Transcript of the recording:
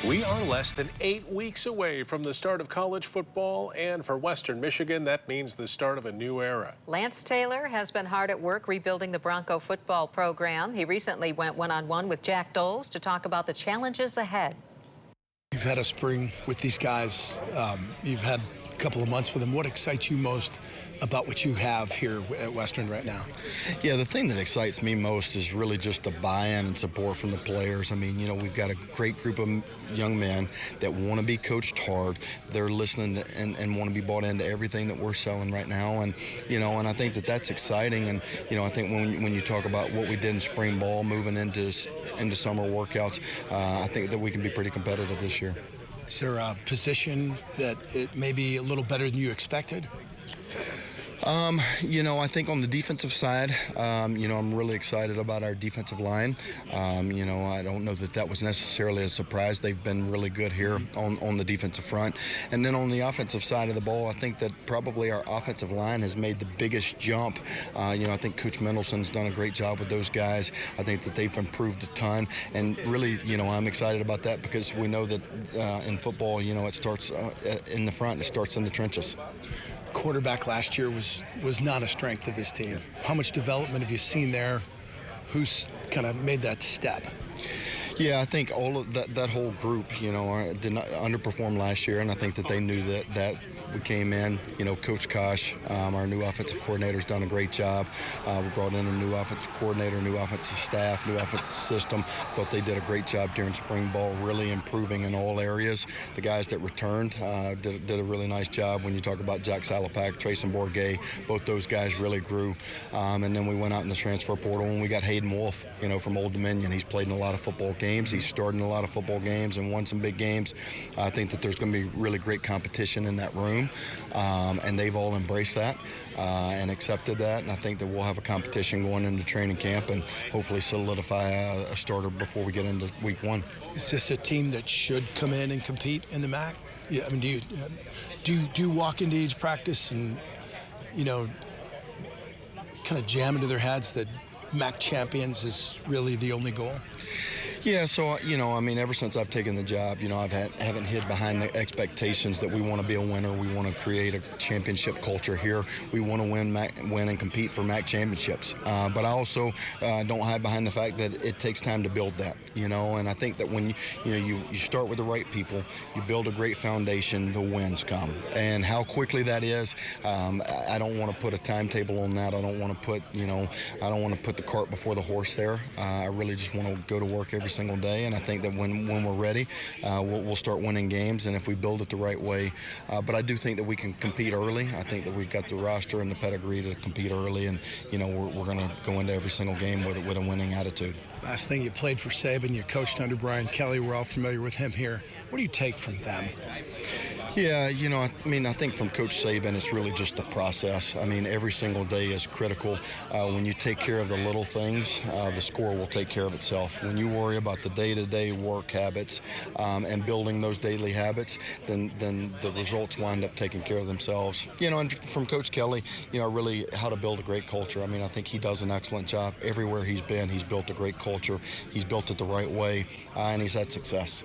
We are less than 8 weeks away from the start of college football, and for Western Michigan, that means the start of a new era. Lance Taylor has been hard at work rebuilding the Bronco football program. He recently went one-on-one with Jack Doles to talk about the challenges ahead. You've had a spring with these guys. You've had a couple of months with them. What excites you most about what you have here at Western right now? Yeah, the thing that excites me most is really just the buy-in and support from the players. I mean, we've got a great group of young men that want to be coached hard. They're listening and want to be bought into everything that we're selling right now. And, and I think that that's exciting. And, I think when you talk about what we did in spring ball, moving into summer workouts, I think that we can be pretty competitive this year. Is there a position that it may be a little better than you expected? I think on the defensive side, I'm really excited about our defensive line. I don't know that was necessarily a surprise. They've been really good here on the defensive front. And then on the offensive side of the ball, I think that probably our offensive line has made the biggest jump. I think Coach Mendelson's done a great job with those guys. I think that they've improved a ton. And really, I'm excited about that because we know that in football, it starts in the front, it starts in the trenches. Quarterback last year was not a strength of this team. How much development have you seen there? Who's kind of made that step? Yeah, I think all of that whole group, did not underperform last year, and I think that they knew that we came in. Coach Kosh, our new offensive coordinator, has done a great job. We brought in a new offensive coordinator, new offensive staff, new offensive system. Thought they did a great job during spring ball, really improving in all areas. The guys that returned did a really nice job. When you talk about Jack Salapak, Trayson Bourget, both those guys really grew. And then we went out in the transfer portal and we got Hayden Wolf, from Old Dominion. He's played in a lot of football games. He's started in a lot of football games and won some big games. I think that there's going to be really great competition in that room. And they've all embraced that and accepted that, and I think that we'll have a competition going into training camp and hopefully solidify a starter before we get into week 1. Is this a team that should come in and compete in the MAC? Yeah, I mean, do you walk into each practice and kind of jam into their heads that MAC champions is really the only goal? Yeah, so, ever since I've taken the job, haven't hid behind the expectations that we want to be a winner. We want to create a championship culture here. We want to win and compete for MAC championships. But I also don't hide behind the fact that it takes time to build that, and I think that when you start with the right people, you build a great foundation, the wins come. And how quickly that is, I don't want to put a timetable on that. I don't want to put, I don't want to put the cart before the horse there. I really just want to go to work every single day, and I think that when we're ready, we'll start winning games, and if we build it the right way. But I do think that we can compete early. I think that we've got the roster and the pedigree to compete early, and we're going to go into every single game with a winning attitude. Last thing, you played for Saban, you coached under Brian Kelly. We're all familiar with him here. What do you take from them? Yeah, I think from Coach Saban, it's really just the process. Every single day is critical. When you take care of the little things, the score will take care of itself. When you worry about the day-to-day work habits and building those daily habits, then the results wind up taking care of themselves. And from Coach Kelly, really how to build a great culture. I think he does an excellent job. Everywhere he's been, he's built a great culture. He's built it the right way, and he's had success.